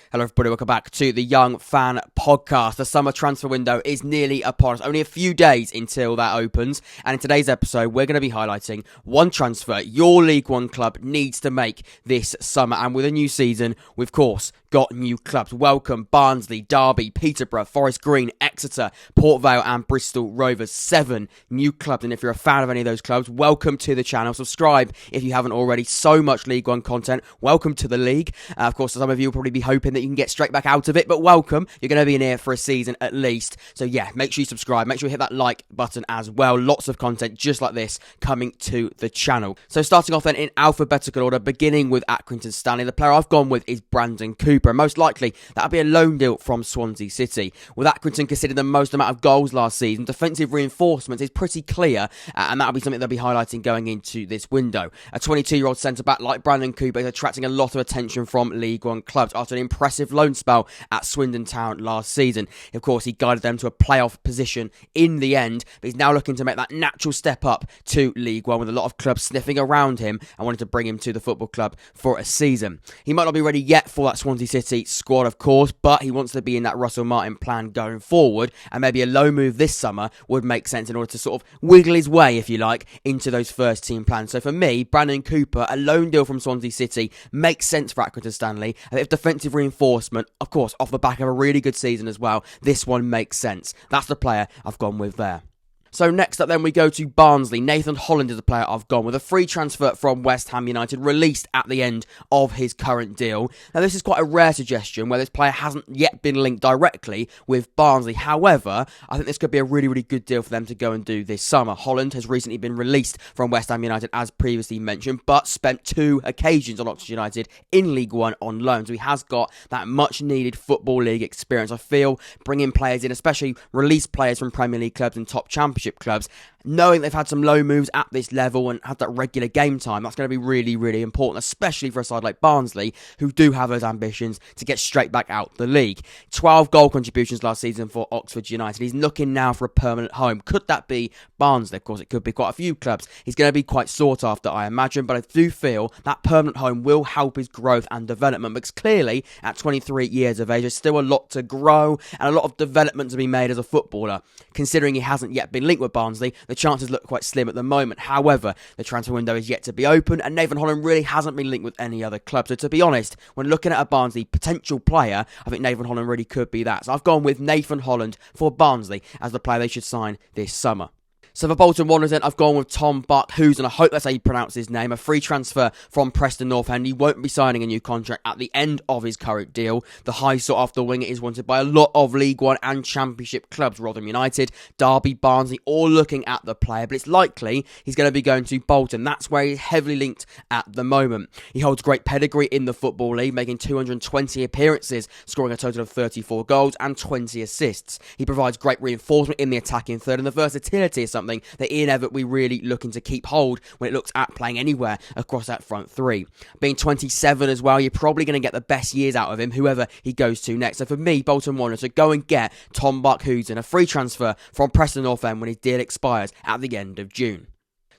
Hello everybody, welcome back to the Young Fan Podcast. The summer transfer window is nearly upon us, only a few days until that opens, and in today's episode we're going to be highlighting one transfer your League One club needs to make this summer. And with a new season, we've of course got new clubs. Welcome Barnsley, Derby, Peterborough, Forest Green, Exeter, Port Vale and Bristol Rovers. 7 new clubs, and if you're a fan of any of those clubs, welcome to the channel. Subscribe if you haven't already. So much League One content. Welcome to the league. Of course, some of you will probably be hoping that you can get straight back out of it, but welcome. You're going to be in here for a season at least. So yeah, make sure you subscribe. Make sure you hit that like button as well. Lots of content just like this coming to the channel. So starting off then in alphabetical order, beginning with Accrington Stanley. The player I've gone with is Brandon Cooper. Most likely, that'll be a loan deal from Swansea City. With Accrington conceding the most amount of goals last season, defensive reinforcement is pretty clear, and that'll be something they'll be highlighting going into this window. A 22-year-old centre-back like Brandon Cooper is attracting a lot of attention from League One clubs after an impressive loan spell at Swindon Town last season. Of course, he guided them to a playoff position in the end, but he's now looking to make that natural step up to League One, with a lot of clubs sniffing around him and wanting to bring him to the football club for a season. He might not be ready yet for that Swansea City squad, of course, but he wants to be in that Russell Martin plan going forward, and maybe a low move this summer would make sense in order to sort of wiggle his way, if you like, into those first team plans. So for me, Brandon Cooper, a loan deal from Swansea City, makes sense for Accrington Stanley. And if defensive reinforcement, of course, off the back of a really good season as well, this one makes sense. That's the player I've gone with there. So next up then we go to Barnsley. Nathan Holland is the player I've gone with. A free transfer from West Ham United, released at the end of his current deal. Now this is quite a rare suggestion where this player hasn't yet been linked directly with Barnsley. However, I think this could be a really, really good deal for them to go and do this summer. Holland has recently been released from West Ham United, as previously mentioned, but spent 2 occasions on Oxford United in League One on loan. So he has got that much needed Football League experience. I feel bringing players in, especially released players from Premier League clubs and top Championship clubs, knowing they've had some low moves at this level and had that regular game time, that's going to be really, really important, especially for a side like Barnsley, who do have those ambitions to get straight back out the league. 12 goal contributions last season for Oxford United. He's looking now for a permanent home. Could that be Barnsley? Of course, it could be quite a few clubs. He's going to be quite sought after, I imagine, but I do feel that permanent home will help his growth and development, because clearly, at 23 years of age, there's still a lot to grow and a lot of development to be made as a footballer. Considering he hasn't yet been linked with Barnsley, the chances look quite slim at the moment. However, the transfer window is yet to be open, and Nathan Holland really hasn't been linked with any other club. So to be honest, when looking at a Barnsley potential player, I think Nathan Holland really could be that. So I've gone with Nathan Holland for Barnsley as the player they should sign this summer. So for Bolton Wanderers then, I've gone with Tom Barkhuizen, and I hope that's how you pronounce his name. A free transfer from Preston North End. He won't be signing a new contract at the end of his current deal. The high sought after winger is wanted by a lot of League One and Championship clubs. Rotherham United, Derby, Barnsley, all looking at the player, but it's likely he's going to be going to Bolton. That's where he's heavily linked at the moment. He holds great pedigree in the Football League, making 220 appearances, scoring a total of 34 goals and 20 assists. He provides great reinforcement in the attacking third, and the versatility is something that Ian Evatt we really looking to keep hold when it looks at playing anywhere across that front three. Being 27 as well, you're probably going to get the best years out of him, whoever he goes to next. So for me, Bolton Wanderers, so go and get Tom Barkhuizen, a free transfer from Preston North End when his deal expires at the end of June.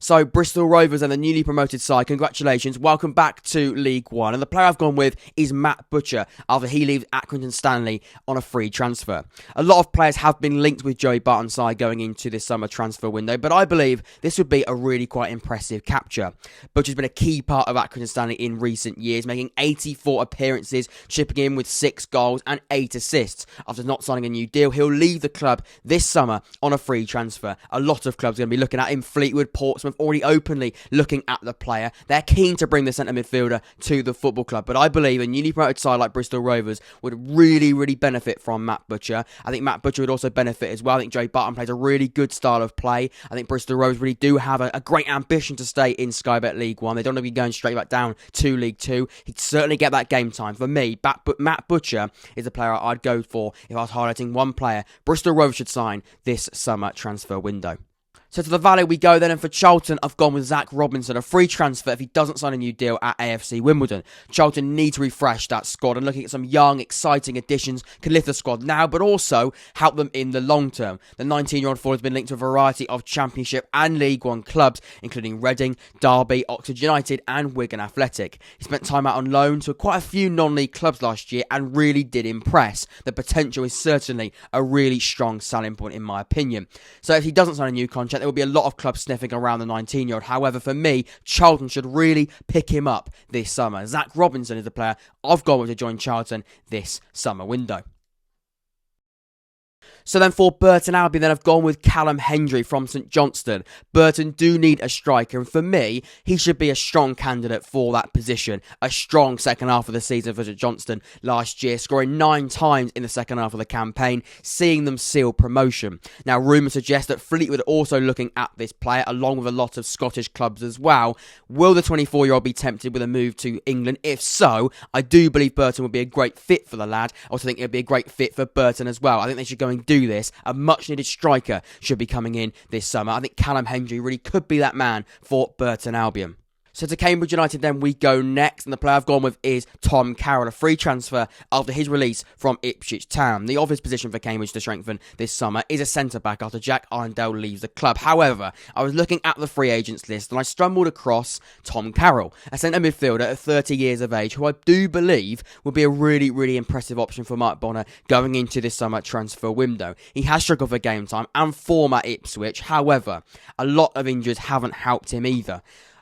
So, Bristol Rovers and the newly promoted side, congratulations, welcome back to League One. And the player I've gone with is Matt Butcher, after he leaves Accrington Stanley on a free transfer. A lot of players have been linked with Joey Barton's side going into this summer transfer window, but I believe this would be a really quite impressive capture. Butcher's been a key part of Accrington Stanley in recent years, making 84 appearances, chipping in with 6 goals and 8 assists. After not signing a new deal, he'll leave the club this summer on a free transfer. A lot of clubs are going to be looking at him. Fleetwood, Portsmouth, already openly looking at the player. They're keen to bring the centre midfielder to the football club, but I believe a newly promoted side like Bristol Rovers would really, really benefit from Matt Butcher. I think Matt Butcher would also benefit as well. I think Joey Barton plays a really good style of play. I think Bristol Rovers really do have a great ambition to stay in Sky Bet League One. They don't want to be going straight back down to League Two. He'd certainly get that game time. For me, Matt Butcher is a player I'd go for if I was highlighting one player Bristol Rovers should sign this summer transfer window. So to the Valley we go then, and for Charlton, I've gone with Zach Robinson, a free transfer if he doesn't sign a new deal at AFC Wimbledon. Charlton need to refresh that squad, and looking at some young, exciting additions can lift the squad now, but also help them in the long term. The 19-year-old forward has been linked to a variety of Championship and League One clubs, including Reading, Derby, Oxford United and Wigan Athletic. He spent time out on loan to quite a few non-league clubs last year and really did impress. The potential is certainly a really strong selling point in my opinion. So if he doesn't sign a new contract, there will be a lot of clubs sniffing around the 19-year-old. However, for me, Charlton should really pick him up this summer. Zach Robinson is the player I've gone with to join Charlton this summer window. So then for Burton Albion, then I've gone with Callum Henry from St Johnstone. Burton do need a striker, and for me, he should be a strong candidate for that position. A strong second half of the season for St Johnstone last year, scoring 9 times in the second half of the campaign, seeing them seal promotion. Now, rumours suggest that Fleetwood are also looking at this player, along with a lot of Scottish clubs as well. Will the 24-year-old be tempted with a move to England? If so, I do believe Burton would be a great fit for the lad. I also think it would be a great fit for Burton as well. I think they should go and do this. A much needed striker should be coming in this summer. I think Callum Henry really could be that man for Burton Albion. So to Cambridge United then we go next, and the player I've gone with is Tom Carroll, a free transfer after his release from Ipswich Town. The obvious position for Cambridge to strengthen this summer is a centre-back after Jack Arndale leaves the club. However, I was looking at the free agents list and I stumbled across Tom Carroll, a centre midfielder at 30 years of age, who I do believe would be a really, really impressive option for Mark Bonner going into this summer transfer window. He has struggled for game time and form at Ipswich. However, a lot of injuries haven't helped him either.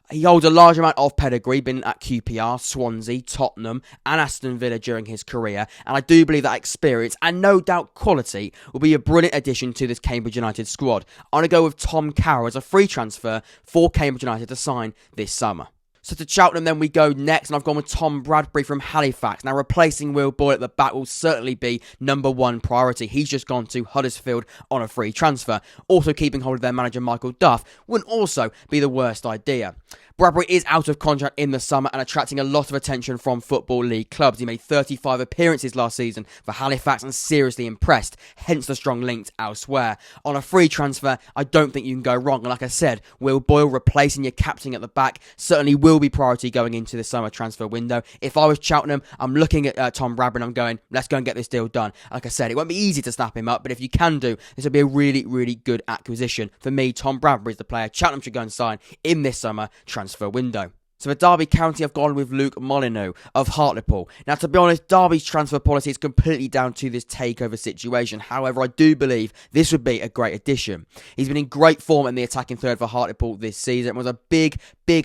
He holds a large amount of pedigree, been at QPR, Swansea, Tottenham and Aston Villa during his career, and I do believe that experience and no doubt quality will be a brilliant addition to this Cambridge United squad. I'm going to go with Tom Carroll as a free transfer for Cambridge United to sign this summer. So to Cheltenham then we go next, and I've gone with Tom Bradbury from Halifax. Now, replacing Will Boyle at the back will certainly be number one priority. He's just gone to Huddersfield on a free transfer. Also keeping hold of their manager Michael Duff wouldn't also be the worst idea. Bradbury is out of contract in the summer and attracting a lot of attention from Football League clubs. He made 35 appearances last season for Halifax and seriously impressed, hence the strong links elsewhere. On a free transfer, I don't think you can go wrong. And like I said, Will Boyle replacing your captain at the back certainly will be priority going into the summer transfer window. If I was Cheltenham, I'm looking at Tom Bradbury and I'm going, let's go and get this deal done. Like I said, it won't be easy to snap him up, but if you can do, this will be a really, really good acquisition. For me, Tom Bradbury is the player Cheltenham should go and sign in this summer transfer window. So for Derby County, I've gone with Luke Molino of Hartlepool. Now, to be honest, Derby's transfer policy is completely down to this takeover situation. However, I do believe this would be a great addition. He's been in great form in the attacking third for Hartlepool this season and was a big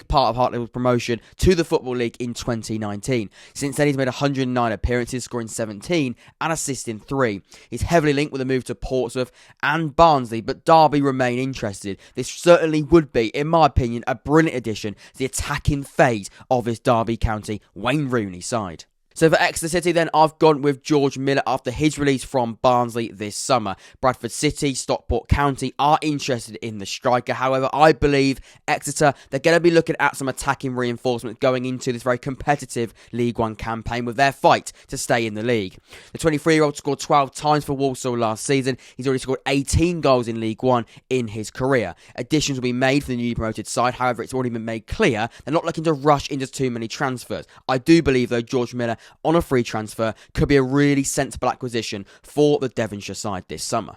part of Hartlepool's promotion to the Football League in 2019. Since then, he's made 109 appearances, scoring 17 and assisting 3. He's heavily linked with a move to Portsmouth and Barnsley, but Derby remain interested. This certainly would be, in my opinion, a brilliant addition to the attacking phase of this Derby County Wayne Rooney side. So for Exeter City then, I've gone with George Miller after his release from Barnsley this summer. Bradford City, Stockport County are interested in the striker. However, I believe Exeter, they're going to be looking at some attacking reinforcements going into this very competitive League One campaign with their fight to stay in the league. The 23-year-old scored 12 times for Walsall last season. He's already scored 18 goals in League One in his career. Additions will be made for the newly promoted side. However, it's already been made clear they're not looking to rush into too many transfers. I do believe, though, George Miller on a free transfer could be a really sensible acquisition for the Devonshire side this summer.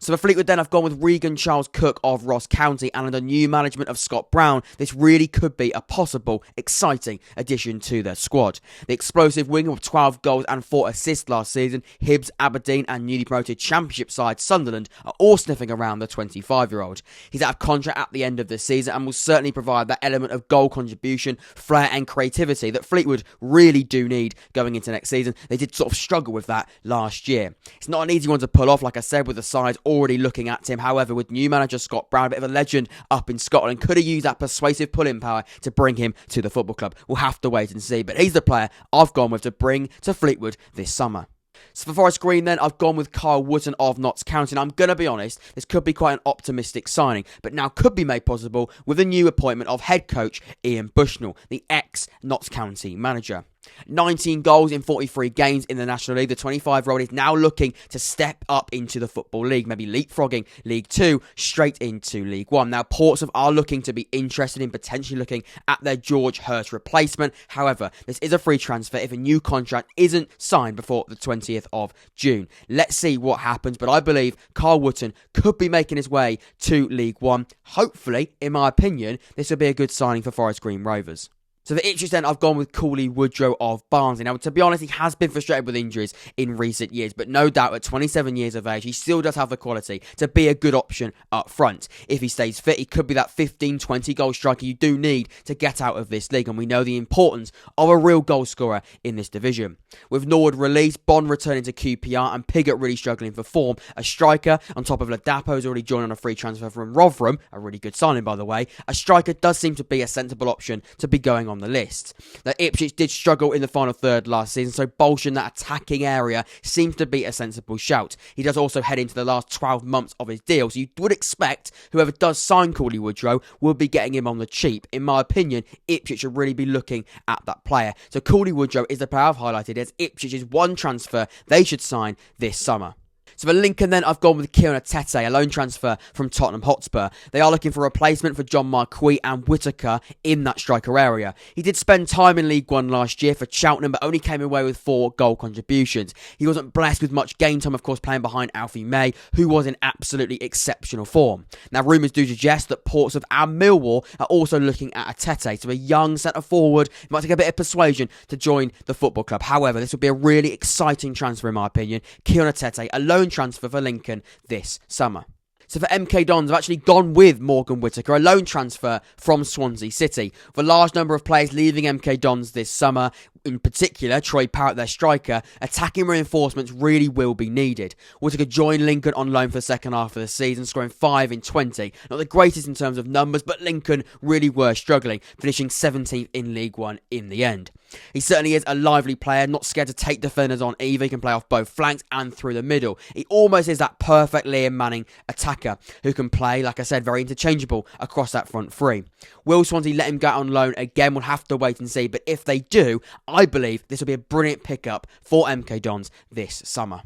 So for Fleetwood then, I've gone with Regan Charles Cook of Ross County, and under new management of Scott Brown, this really could be a possible, exciting addition to their squad. The explosive winger with 12 goals and 4 assists last season, Hibs, Aberdeen and newly promoted Championship side Sunderland are all sniffing around the 25-year-old. He's out of contract at the end of the season and will certainly provide that element of goal contribution, flair and creativity that Fleetwood really do need going into next season. They did sort of struggle with that last year. It's not an easy one to pull off, like I said, with the side already looking at him. However, with new manager Scott Brown, a bit of a legend up in Scotland, could have used that persuasive pulling power to bring him to the football club. We'll have to wait and see, but he's the player I've gone with to bring to Fleetwood this summer. So for Forest Green then, I've gone with Kyle Wootton of Notts County. And I'm going to be honest, this could be quite an optimistic signing, but now could be made possible with the new appointment of head coach Ian Bushnell, the ex-Notts County manager. 19 goals in 43 games in the National League. The 25-year-old is now looking to step up into the Football League, maybe leapfrogging League 2 straight into League 1. Now, Portsmouth are looking to be interested in potentially looking at their George Hurst replacement. However, this is a free transfer if a new contract isn't signed before the 20th of June. Let's see what happens, but I believe Callum Woodrow could be making his way to League 1. Hopefully, in my opinion, this will be a good signing for Forest Green Rovers. So for Ipswich then, I've gone with Callum Woodrow of Barnsley. Now, to be honest, he has been frustrated with injuries in recent years, but no doubt at 27 years of age, he still does have the quality to be a good option up front. If he stays fit, he could be that 15-20 goal striker you do need to get out of this league, and we know the importance of a real goal scorer in this division. With Norwood released, Bond returning to QPR, and Pigott really struggling for form, a striker on top of Ladapo, who's already joined on a free transfer from Rotherham, a really good signing by the way, a striker does seem to be a sensible option to be going on the list. Now, Ipswich did struggle in the final third last season, so bolstering that attacking area seems to be a sensible shout. He does also head into the last 12 months of his deal, so you would expect whoever does sign Callum Woodrow will be getting him on the cheap. In my opinion, Ipswich should really be looking at that player. So Callum Woodrow is the player I've highlighted as Ipswich's one transfer they should sign this summer. So for Lincoln then, I've gone with Kiana Tete, a loan transfer from Tottenham Hotspur. They are looking for a replacement for John Marquis and Whittaker in that striker area. He did spend time in League One last year for Cheltenham, but only came away with 4 goal contributions. He wasn't blessed with much game time, of course, playing behind Alfie May, who was in absolutely exceptional form. Now, rumours do suggest that Portsmouth and Millwall are also looking at a Tete, so a young centre-forward. It might take a bit of persuasion to join the football club. However, this would be a really exciting transfer, in my opinion. Kiana Tete, a loan transfer for Lincoln this summer. So for MK Dons, I've actually gone with Morgan Whittaker, a loan transfer from Swansea City. With a large number of players leaving MK Dons this summer, in particular Troy Parrott, their striker, attacking reinforcements really will be needed. Whittaker joined Lincoln on loan for the second half of the season, scoring 5 in 20. Not the greatest in terms of numbers, but Lincoln really were struggling, finishing 17th in League One in the end. He certainly is a lively player, not scared to take defenders on either. He can play off both flanks and through the middle. He almost is that perfect Liam Manning attacker who can play, like I said, very interchangeable across that front three. Will Swansea let him go on loan again? We'll have to wait and see, but if they do, I believe this will be a brilliant pickup for MK Dons this summer.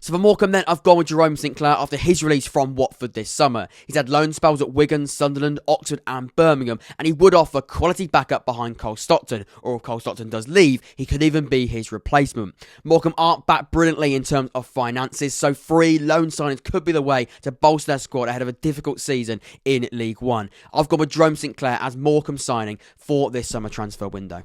So for Morecambe then, I've gone with Jerome Sinclair after his release from Watford this summer. He's had loan spells at Wigan, Sunderland, Oxford and Birmingham, and he would offer quality backup behind Cole Stockton, or if Cole Stockton does leave, he could even be his replacement. Morecambe aren't back brilliantly in terms of finances, so free loan signings could be the way to bolster their squad ahead of a difficult season in League One. I've gone with Jerome Sinclair as Morecambe signing for this summer transfer window.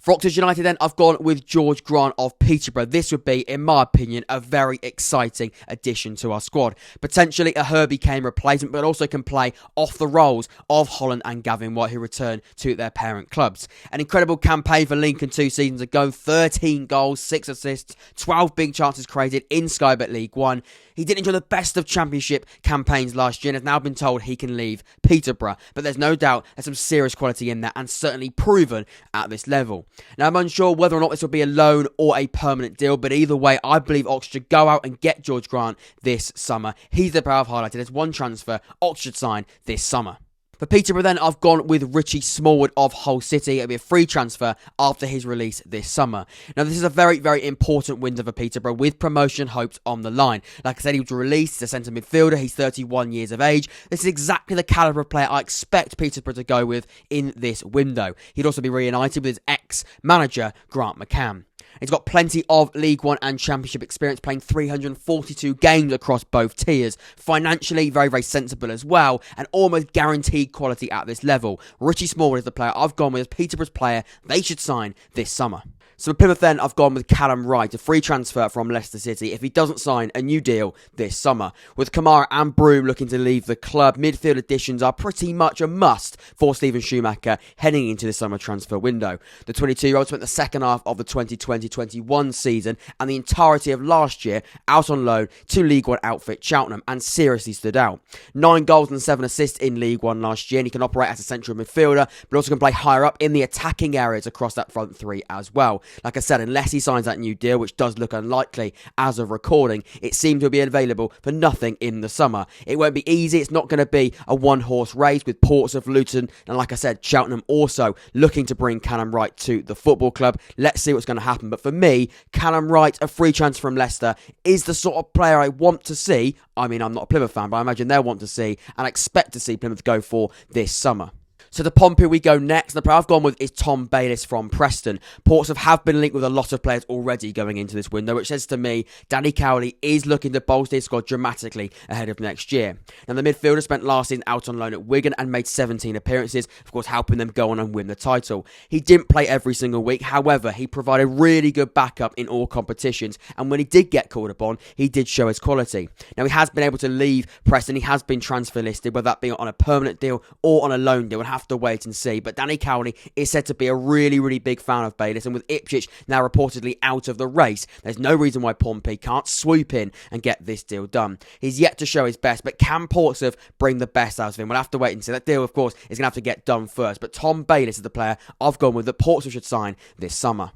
For Oxford United then, I've gone with George Grant of Peterborough. This would be, in my opinion, a very exciting addition to our squad. Potentially a Herbie Kane replacement, but also can play off the roles of Holland and Gavin White, who return to their parent clubs. An incredible campaign for Lincoln 2 seasons ago. 13 goals, 6 assists, 12 big chances created in Sky Bet League One. He did enjoy the best of championship campaigns last year and has now been told he can leave Peterborough. But there's no doubt there's some serious quality in that and certainly proven at this level. Now, I'm unsure whether or not this will be a loan or a permanent deal, but either way, I believe Oxford should go out and get George Grant this summer. He's the player I've highlighted as one transfer Oxford should sign this summer. For Peterborough then, I've gone with Richie Smallwood of Hull City. It'll be a free transfer after his release this summer. Now, this is a very, very important window for Peterborough with promotion hopes on the line. Like I said, he was released as a centre midfielder. He's 31 years of age. This is exactly the calibre of player I expect Peterborough to go with in this window. He'd also be reunited with his ex-manager, Grant McCann. He's got plenty of League One and Championship experience, playing 342 games across both tiers. Financially, very, very sensible as well, and almost guaranteed quality at this level. Richie Smallwood is the player I've gone with as Peterborough's player they should sign this summer. So for Plymouth then, I've gone with Callum Wright, a free transfer from Leicester City if he doesn't sign a new deal this summer. With Kamara and Broom looking to leave the club, midfield additions are pretty much a must for Stephen Schumacher heading into the summer transfer window. The 22-year-old spent the second half of the 2020-21 season and the entirety of last year out on loan to League One outfit Cheltenham and seriously stood out. 9 goals and 7 assists in League One last year, and he can operate as a central midfielder, but also can play higher up in the attacking areas across that front three as well. Like I said, unless he signs that new deal, which does look unlikely as of recording, it seems to be available for nothing in the summer. It won't be easy. It's not going to be a one-horse race with Portsmouth, Luton, and like I said, Cheltenham also looking to bring Callum Wright to the football club. Let's see what's going to happen. But for me, Callum Wright, a free transfer from Leicester, is the sort of player I want to see. I mean, I'm not a Plymouth fan, but I imagine they'll want to see and expect to see Plymouth go for this summer. So to Pompey we go next. The player I've gone with is Tom Bayliss from Preston. Portsmouth have been linked with a lot of players already going into this window, which says to me Danny Cowley is looking to bolster his squad dramatically ahead of next year. Now the midfielder spent last season out on loan at Wigan and made 17 appearances, of course helping them go on and win the title. He didn't play every single week, however he provided really good backup in all competitions, and when he did get called upon, he did show his quality. Now he has been able to leave Preston, he has been transfer listed, whether that be on a permanent deal or on a loan deal, and have to wait and see. But Danny Cowley is said to be a really, really big fan of Bayliss, and with Ipswich now reportedly out of the race, there's no reason why Pompey can't swoop in and get this deal done. He's yet to show his best, but can Portsmouth bring the best out of him? We'll have to wait and see. That deal, of course, is going to have to get done first, but Tom Bayliss is the player I've gone with that Portsmouth should sign this summer.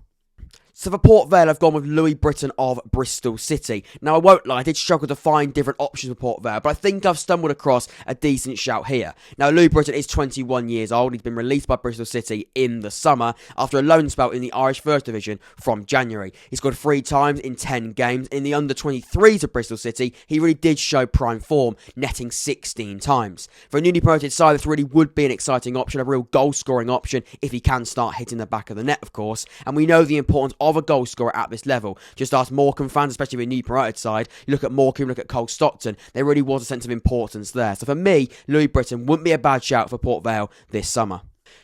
So for Port Vale, I've gone with Louis Britton of Bristol City. Now, I won't lie, I did struggle to find different options for Port Vale, but I think I've stumbled across a decent shout here. Now, Louis Britton is 21 years old. He's been released by Bristol City in the summer after a loan spell in the Irish First Division from January. He scored 3 times in 10 games. In the under-23s of Bristol City, he really did show prime form, netting 16 times. For a newly promoted side, this really would be an exciting option, a real goal-scoring option, if he can start hitting the back of the net, of course. And we know the importance of a goal scorer at this level. Just ask Morecambe fans, especially with a new promoted side. You look at Morecambe, look at Cole Stockton. There really was a sense of importance there. So for me, Louis Britton wouldn't be a bad shout for Port Vale this summer.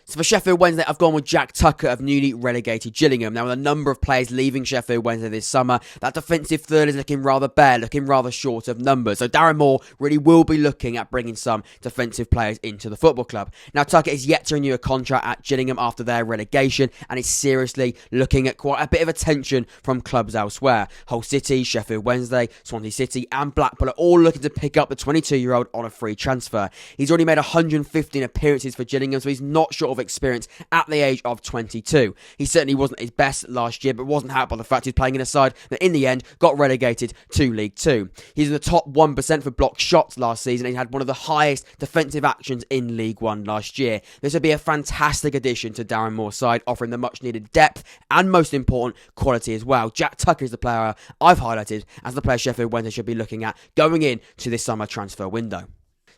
So for Sheffield Wednesday, I've gone with Jack Tucker of newly relegated Gillingham. Now, with a number of players leaving Sheffield Wednesday this summer, that defensive third is looking rather bare, looking rather short of numbers. So Darren Moore really will be looking at bringing some defensive players into the football club. Now, Tucker is yet to renew a contract at Gillingham after their relegation, and is seriously looking at quite a bit of attention from clubs elsewhere. Hull City, Sheffield Wednesday, Swansea City and Blackpool are all looking to pick up the 22-year-old on a free transfer. He's already made 115 appearances for Gillingham, so he's not short of experience at the age of 22. He certainly wasn't his best last year, but wasn't helped by the fact he's playing in a side that in the end got relegated to League 2. He's in the top 1% for blocked shots last season, and he had one of the highest defensive actions in League One last year. This would be a fantastic addition to Darren Moore's side, offering the much needed depth and, most important, quality as well. Jack Tucker is the player I've highlighted as the player Sheffield Wednesday should be looking at going into this summer transfer window.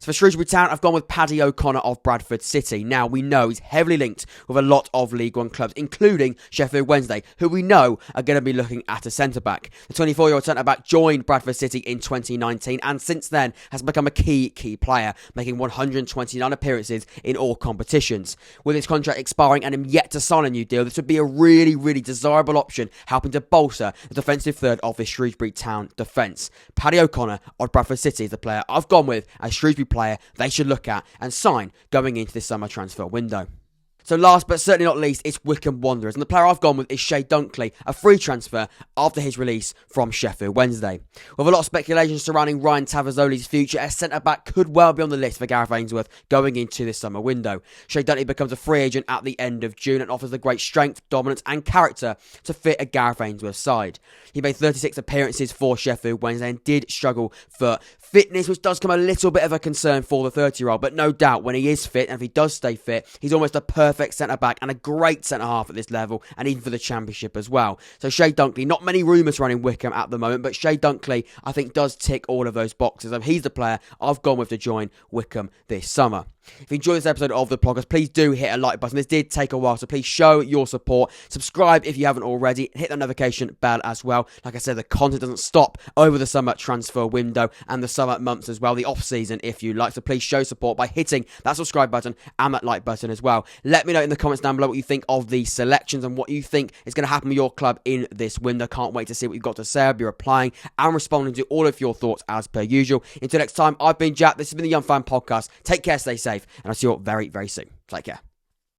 So for Shrewsbury Town, I've gone with Paddy OConnor of Bradford City. Now, we know he's heavily linked with a lot of League One clubs, including Sheffield Wednesday, who we know are going to be looking at a centre-back. The 24-year-old centre-back joined Bradford City in 2019 and since then has become a key player, making 129 appearances in all competitions. With his contract expiring and him yet to sign a new deal, this would be a really, really desirable option, helping to bolster the defensive third of the Shrewsbury Town defence. Paddy OConnor of Bradford City is the player I've gone with as Shrewsbury player they should look at and sign going into this summer transfer window. So last but certainly not least, it's Wycombe Wanderers. And the player I've gone with is Shea Dunkley, a free transfer after his release from Sheffield Wednesday. With a lot of speculation surrounding Ryan Tavazzoli's future, a centre-back could well be on the list for Gareth Ainsworth going into this summer window. Shea Dunkley becomes a free agent at the end of June and offers the great strength, dominance and character to fit a Gareth Ainsworth side. He made 36 appearances for Sheffield Wednesday and did struggle for fitness, which does come a little bit of a concern for the 30-year-old, but no doubt when he is fit and if he does stay fit, he's almost a perfect centre-back and a great centre-half at this level and even for the Championship as well. So Shea Dunkley, not many rumours surrounding Wycombe at the moment, but Shea Dunkley I think does tick all of those boxes. And he's the player I've gone with to join Wycombe this summer. If you enjoyed this episode of the podcast, please do hit a like button. This did take a while, so please show your support. Subscribe if you haven't already. Hit the notification bell as well. Like I said, the content doesn't stop over the summer transfer window and the summer months as well, the off-season if you like. So please show support by hitting that subscribe button and that like button as well. Let me know in the comments down below what you think of these selections and what you think is going to happen with your club in this window. Can't wait to see what you've got to say. I'll be replying and responding to all of your thoughts as per usual. Until next time, I've been Jack. This has been the Young Fan Podcast. Take care, stay safe, and I'll see you all very, very soon. Take care.